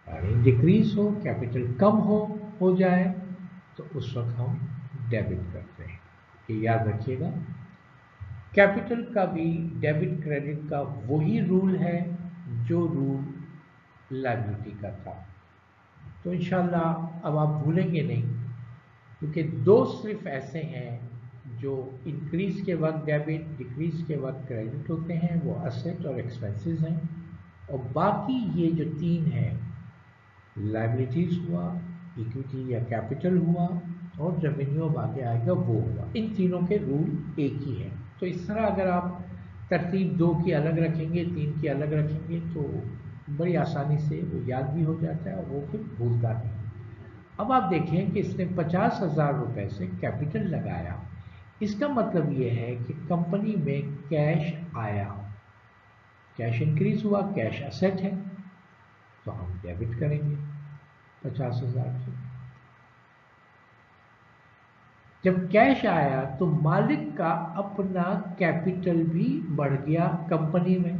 यानी डिक्रीज हो, कैपिटल कम हो जाए तो उस वक्त हम डेबिट करते हैं। ये याद रखिएगा, कैपिटल का भी डेबिट क्रेडिट का वही रूल है जो रूल लायबिलिटी का था। तो इंशाल्लाह अब आप भूलेंगे नहीं, क्योंकि दो सिर्फ ऐसे हैं जो इंक्रीज के वक्त डेबिट, डिक्रीज के वक्त क्रेडिट होते हैं, वो असेट और एक्सपेंसेस हैं। और बाकी ये जो तीन हैं, लायबिलिटीज हुआ, इक्विटी या कैपिटल हुआ, और रेवेन्यू अब आगे आएगा वो हुआ, इन तीनों के रूल एक ही हैं। तो इस तरह अगर आप तरतीब दो की अलग रखेंगे, तीन की अलग रखेंगे तो बड़ी आसानी से वो याद भी हो जाता है और वो फिर भूलता नहीं। अब आप देखें कि इसने 50,000 रुपए से कैपिटल लगाया, इसका मतलब ये है कि कंपनी में कैश आया, कैश इंक्रीज हुआ, कैश असेट है, तो हम डेबिट करेंगे 50,000 से। जब कैश आया तो मालिक का अपना कैपिटल भी बढ़ गया, कंपनी में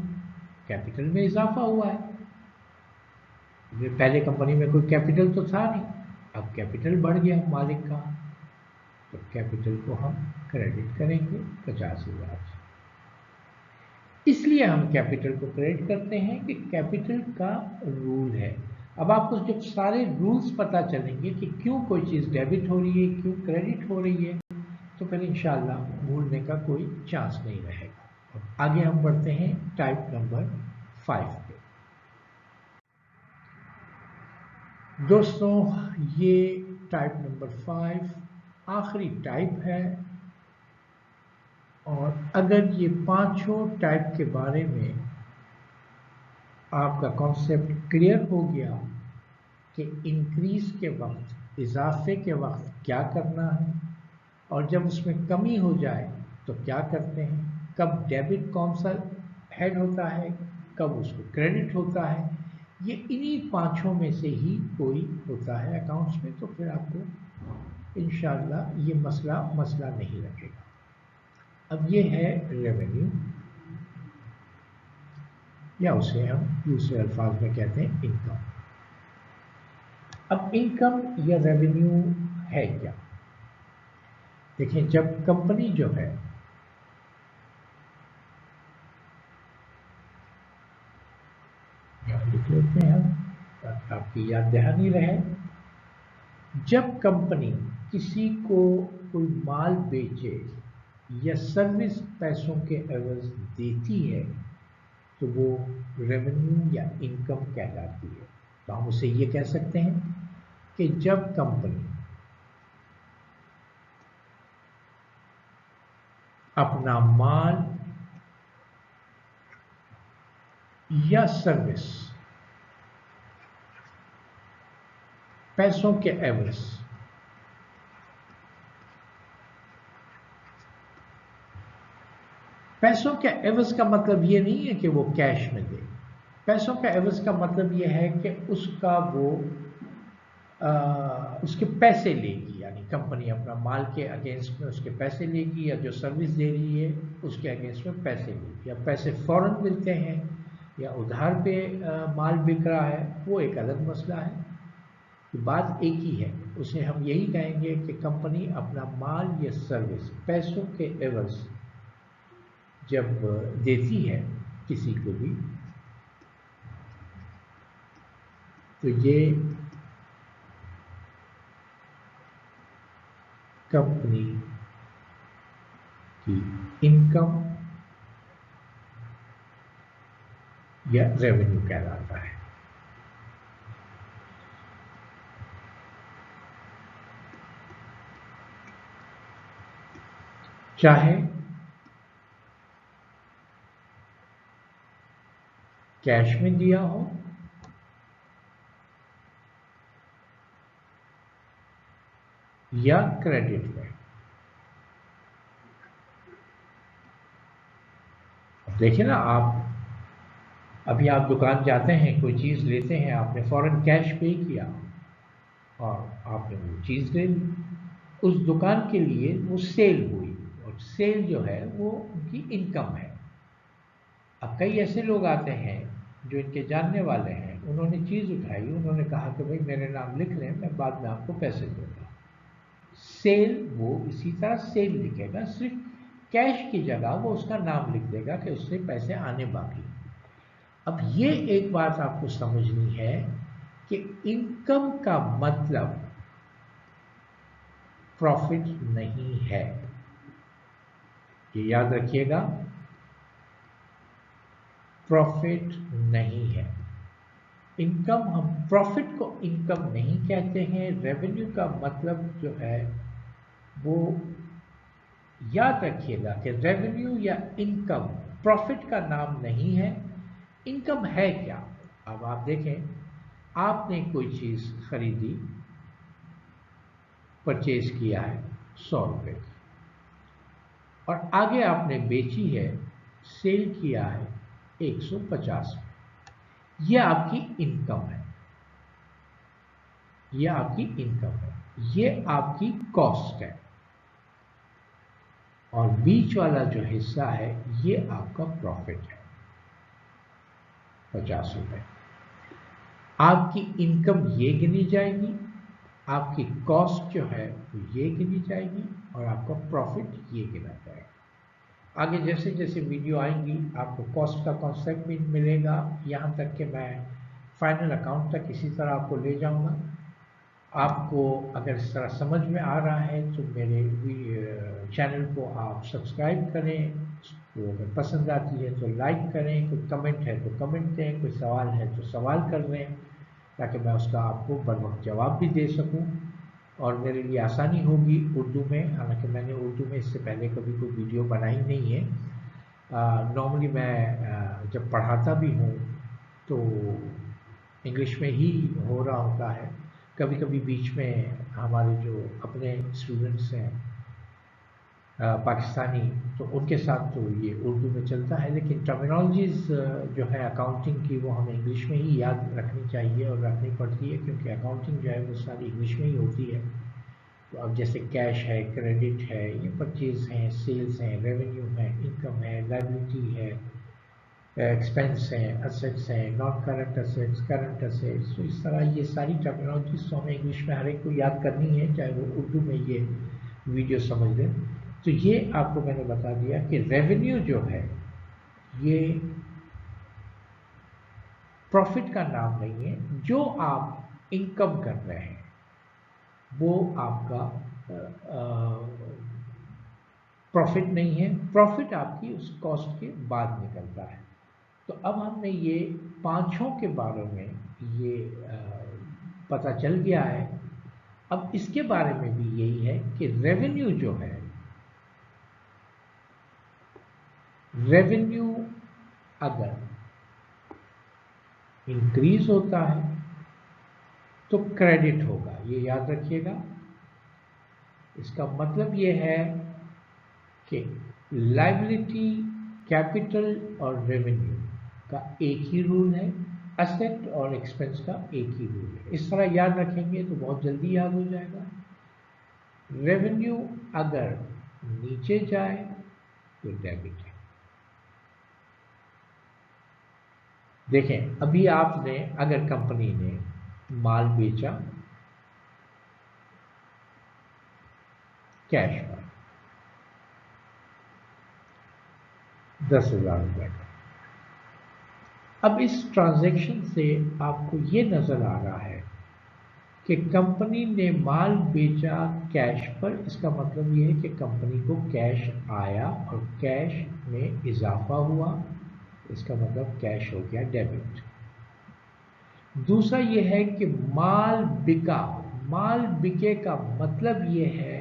कैपिटल में इजाफा हुआ है। पहले कंपनी में कोई कैपिटल तो था नहीं, अब कैपिटल बढ़ गया मालिक का, तो कैपिटल को हम क्रेडिट करेंगे 50,000 से। इसलिए हम कैपिटल को क्रेडिट करते हैं कि कैपिटल का रूल है। अब आपको जब सारे रूल्स पता चलेंगे कि क्यों कोई चीज़ डेबिट हो रही है, क्यों क्रेडिट हो रही है, तो फिर इंशाल्लाह भूलने का कोई चांस नहीं रहेगा। और आगे हम बढ़ते हैं टाइप नंबर 5 पे। दोस्तों, ये टाइप नंबर 5 आखिरी टाइप है, और अगर ये पांचों टाइप के बारे में आपका कॉन्सेप्ट क्लियर हो गया कि इंक्रीज के वक्त, इजाफे के वक्त क्या करना है, और जब उसमें कमी हो जाए तो क्या करते हैं, कब डेबिट कौन सा हेड होता है, कब उसको क्रेडिट होता है, ये इन्हीं पांचों में से ही कोई होता है अकाउंट्स में, तो फिर आपको इंशाल्लाह ये मसला नहीं लगेगा। अब ये है रेवेन्यू, या उसे हम दूसरे अल्फाज में कहते हैं इनकम। अब इनकम या रेवेन्यू है क्या? देखिए, जब कंपनी जो है लिख लेते हैं हम ताकि आपकी याद दहानी रहे। जब कंपनी किसी को कोई माल बेचे या सर्विस पैसों के एवज देती है तो वो रेवेन्यू या इनकम कहलाती है। तो हम उसे ये कह सकते हैं कि जब कंपनी अपना माल या सर्विस पैसों के एवज पैसों के एवज का मतलब ये नहीं है कि वो कैश में दे। पैसों का एवज का मतलब ये है कि उसका वो उसके पैसे लेगी, यानी कंपनी अपना माल के अगेंस्ट में उसके पैसे लेगी या जो सर्विस दे रही है उसके अगेंस्ट में पैसे लेगी। या पैसे फौरन मिलते हैं या उधार पे माल बिक रहा है, वो एक अलग मसला है। तो बात एक ही है, उसे हम यही कहेंगे कि कंपनी अपना माल या सर्विस पैसों के एवज जब देती है किसी को भी तो ये कंपनी की इनकम या रेवेन्यू कहलाता है। चाहे कैश में दिया हो या क्रेडिट में। देखिए ना, आप अभी आप दुकान जाते हैं, कोई चीज़ लेते हैं, आपने फौरन कैश पे किया और आपने वो चीज़ ले ली। उस दुकान के लिए वो सेल हुई और सेल जो है वो उनकी इनकम है। अब कई ऐसे लोग आते हैं जो इनके जानने वाले हैं, उन्होंने चीज़ उठाई, उन्होंने कहा कि भाई मेरे नाम लिख लें, मैं बाद में आपको पैसे दूंगा। सेल वो इसी तरह सेल लिखेगा, सिर्फ कैश की जगह वो उसका नाम लिख देगा कि उससे पैसे आने बाकी। अब ये एक बात आपको समझनी है कि इनकम का मतलब प्रॉफिट नहीं है, ये याद रखिएगा, प्रॉफिट नहीं है। इनकम, हम प्रॉफिट को इनकम नहीं कहते हैं। रेवेन्यू का मतलब जो है वो याद रखिएगा कि रेवेन्यू या इनकम प्रॉफिट का नाम नहीं है। इनकम है क्या? अब आप देखें, आपने कोई चीज़ खरीदी, परचेज किया है 100 रुपये की, और आगे आपने बेची है, सेल किया है 150 में। ये आपकी इनकम है, ये आपकी इनकम है, ये आपकी कॉस्ट है, और बीच वाला जो हिस्सा है ये आपका प्रॉफिट है 50 रुपये। आपकी इनकम ये गिनी जाएगी, आपकी कॉस्ट जो है वो ये गिनी जाएगी, और आपका प्रॉफिट ये गिना जाएगा। आगे जैसे जैसे वीडियो आएंगी आपको कॉस्ट का कॉन्सेप्ट भी मिलेगा, यहाँ तक कि मैं फाइनल अकाउंट तक इसी तरह आपको ले जाऊँगा। आपको अगर इस तरह समझ में आ रहा है तो मेरे चैनल को आप सब्सक्राइब करें, तो अगर पसंद आती है तो लाइक करें, कोई कमेंट है तो कमेंट दें, कोई सवाल है तो सवाल कर लें, ताकि मैं उसका आपको बर वक्त जवाब भी दे सकूं और मेरे लिए आसानी होगी उर्दू में। हालांकि मैंने उर्दू में इससे पहले कभी कोई वीडियो बनाई नहीं है। नॉर्मली मैं जब पढ़ाता भी हूँ तो इंग्लिश में ही हो रहा होता है। कभी कभी बीच में हमारे जो अपने स्टूडेंट्स हैं पाकिस्तानी, तो उनके साथ तो ये उर्दू में चलता है, लेकिन टर्मिनोलॉजीज़ जो है अकाउंटिंग की वो हमें इंग्लिश में ही याद रखनी चाहिए और रखनी पड़ती है, क्योंकि अकाउंटिंग जो है वो सारी इंग्लिश में ही होती है। तो अब जैसे कैश है, क्रेडिट है, ये परचेज़ हैं, सेल्स हैं, रेवेन्यू है, इनकम है, लायबिलिटी है, एक्सपेंस हैं, असेट्स हैं, non current assets, current assets. तो इस तरह ये सारी टर्मिनोलॉजीज तो हमें इंग्लिश में हर एक को याद करनी है, चाहे वो उर्दू में ये वीडियो समझ लें। तो ये आपको मैंने बता दिया कि रेवेन्यू जो है ये प्रॉफिट का नाम नहीं है। जो आप इनकम कर रहे हैं वो आपका प्रॉफिट नहीं है। प्रॉफिट आपकी उस कॉस्ट के बाद निकलता है। तो अब हमने ये पांचों के बारे में ये पता चल गया है। अब इसके बारे में भी यही है कि रेवेन्यू जो है, रेवेन्यू अगर इंक्रीज होता है तो क्रेडिट होगा, ये याद रखिएगा। इसका मतलब ये है कि लायबिलिटी, कैपिटल और रेवेन्यू का एक ही रूल है, एसेट और एक्सपेंस का एक ही रूल है। इस तरह याद रखेंगे तो बहुत जल्दी याद हो जाएगा। रेवेन्यू अगर नीचे जाए तो डेबिट है। देखें, अभी आपने अगर कंपनी ने माल बेचा कैश पर 10,000 रुपए का, अब इस ट्रांजैक्शन से आपको ये नजर आ रहा है कि कंपनी ने माल बेचा कैश पर। इसका मतलब ये है कि कंपनी को कैश आया और कैश में इजाफा हुआ, इसका मतलब कैश हो गया डेबिट। दूसरा ये है कि माल बिका, माल बिके का मतलब ये है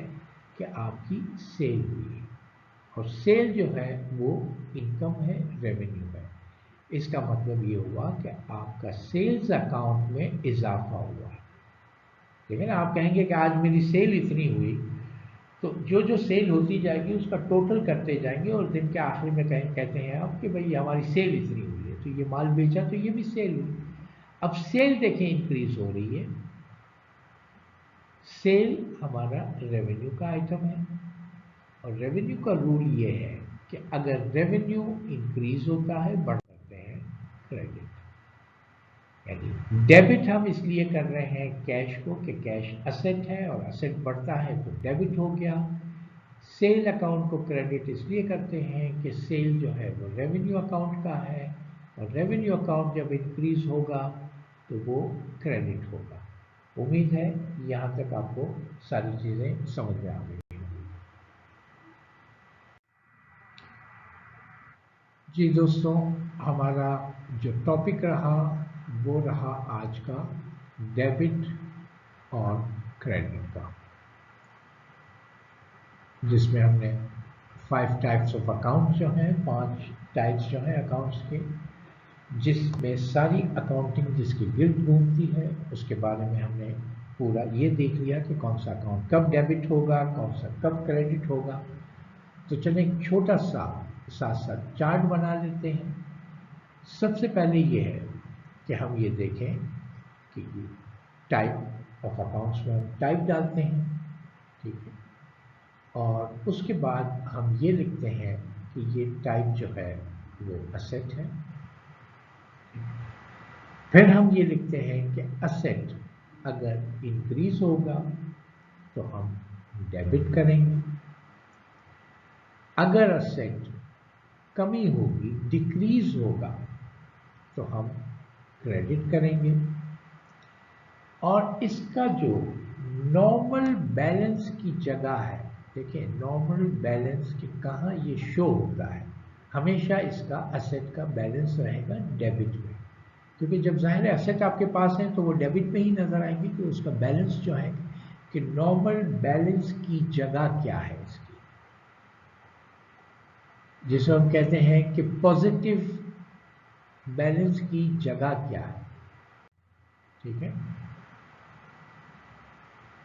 कि आपकी सेल हुई है, और सेल जो है वो इनकम है, रेवेन्यू है। इसका मतलब ये हुआ कि आपका सेल्स अकाउंट में इजाफा हुआ। ठीक है ना। आप कहेंगे कि आज मेरी सेल इतनी हुई, तो जो जो सेल होती जाएगी उसका टोटल करते जाएंगे और दिन के आखिर में कहते हैं आप कि भाई हमारी सेल इतनी हुई है, तो ये माल बेचा तो ये भी सेल हुई। अब सेल देखें इंक्रीज हो रही है। सेल हमारा रेवेन्यू का आइटम है, और रेवेन्यू का रूल ये है कि अगर रेवेन्यू इंक्रीज होता है, बढ़ सकते हैं क्रेडिट। यानी डेबिट हम इसलिए कर रहे हैं कैश को कि कैश असेट है और असेट बढ़ता है तो डेबिट हो गया। सेल अकाउंट को क्रेडिट इसलिए करते हैं कि सेल जो है वो रेवेन्यू अकाउंट का है, और रेवेन्यू अकाउंट जब इंक्रीज होगा तो वो क्रेडिट होगा। उम्मीद है यहाँ तक आपको सारी चीज़ें समझ में आ गई। जी दोस्तों, हमारा जो टॉपिक रहा वो रहा आज का डेबिट और क्रेडिट का, जिसमें हमने 5 टाइप्स ऑफ अकाउंट जो हैं, 5 टाइप्स जो हैं अकाउंट्स के, जिसमें सारी अकाउंटिंग जिसकी गिर्द घूमती है उसके बारे में हमने पूरा ये देख लिया कि कौन सा अकाउंट कब डेबिट होगा, कौन सा कब क्रेडिट होगा। तो चलें एक छोटा सा साथ साथ चार्ट बना लेते हैं। सबसे पहले ये है कि हम ये देखें कि टाइप ऑफ अकाउंट्स में हम टाइप डालते हैं, ठीक है, और उसके बाद हम ये लिखते हैं कि ये टाइप जो है वो असेट है। फिर हम ये लिखते हैं कि असेट अगर इंक्रीज होगा तो हम डेबिट करेंगे, अगर असेट कमी होगी, डिक्रीज होगा, तो हम क्रेडिट करेंगे। और इसका जो नॉर्मल बैलेंस की जगह है, देखिए नॉर्मल बैलेंस के कहाँ ये शो होता है, हमेशा इसका असेट का बैलेंस रहेगा डेबिट में, क्योंकि जब ज़ाहिर है असेट आपके पास है तो वो डेबिट में ही नज़र आएंगे कि उसका बैलेंस जो है कि नॉर्मल बैलेंस की जगह क्या है इसकी, जिसे हम कहते हैं कि पॉजिटिव बैलेंस की जगह क्या है। ठीक है,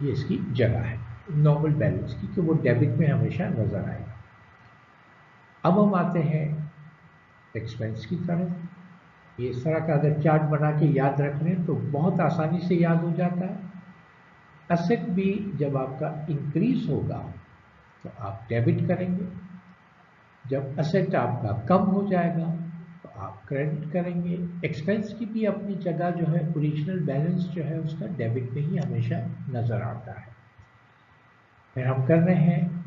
ये इसकी जगह है नॉर्मल बैलेंस की, कि वो डेबिट में हमेशा नजर आएगा। अब हम आते हैं एक्सपेंस की तरफ। ये इस तरह का अगर चार्ट बना के याद रख लें तो बहुत आसानी से याद हो जाता है। असेट भी जब आपका इंक्रीज होगा तो आप डेबिट करेंगे, जब असेट आपका कम हो जाएगा तो आप क्रेडिट करेंगे। एक्सपेंस की भी अपनी जगह जो है, ओरिजिनल बैलेंस जो है उसका डेबिट में ही हमेशा नजर आता है। फिर हम कर रहे हैं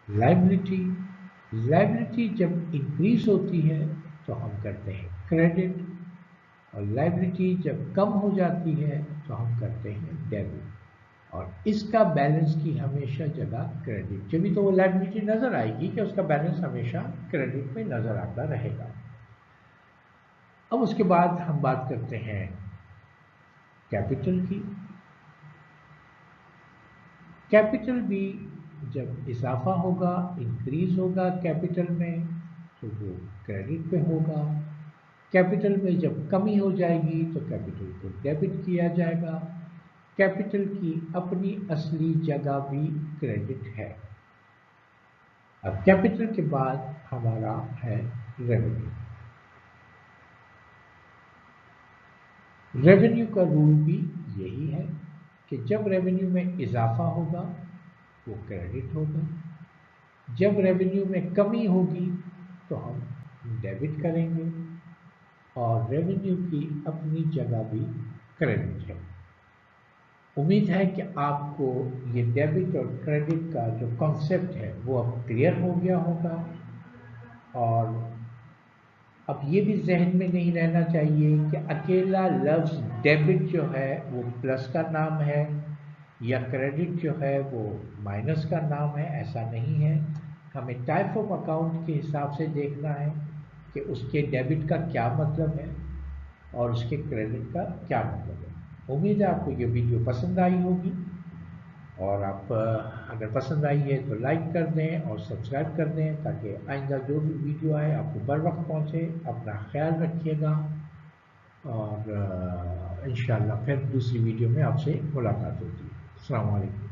लायबिलिटी। लायबिलिटी जब इंक्रीज होती है तो हम करते हैं क्रेडिट, और लायबिलिटी जब कम हो जाती है तो हम करते हैं डेबिट, और इसका बैलेंस की हमेशा जगह क्रेडिट, जब भी तो वो लायबिलिटी नजर आएगी कि उसका बैलेंस हमेशा क्रेडिट में नजर आता रहेगा। अब उसके बाद हम बात करते हैं कैपिटल की। कैपिटल भी जब इजाफा होगा, इंक्रीज होगा कैपिटल में, तो वो क्रेडिट पे होगा। कैपिटल में जब कमी हो जाएगी तो कैपिटल को डेबिट किया जाएगा। कैपिटल की अपनी असली जगह भी क्रेडिट है। अब कैपिटल के बाद हमारा है रेवेन्यू। रेवेन्यू का रूल भी यही है कि जब रेवेन्यू में इजाफा होगा वो क्रेडिट होगा, जब रेवेन्यू में कमी होगी तो हम डेबिट करेंगे, और रेवेन्यू की अपनी जगह भी क्रेडिट है। उम्मीद है कि आपको ये डेबिट और क्रेडिट का जो कॉन्सेप्ट है वो अब क्लियर हो गया होगा, और अब ये भी जहन में नहीं रहना चाहिए कि अकेला लफ्ज़ डेबिट जो है वो प्लस का नाम है या क्रेडिट जो है वो माइनस का नाम है। ऐसा नहीं है। हमें टाइप ऑफ अकाउंट के हिसाब से देखना है कि उसके डेबिट का क्या मतलब है और उसके क्रेडिट का क्या मतलब है। उम्मीद है आपको ये वीडियो पसंद आई होगी, और आप अगर पसंद आई है तो लाइक कर दें और सब्सक्राइब कर दें ताकि आइंदा जो भी वीडियो आए आपको बर वक्त पहुँचे। अपना ख्याल रखिएगा, और इंशाअल्लाह फिर दूसरी वीडियो में आपसे मुलाकात होगी। अस्सलाम वालेकुम।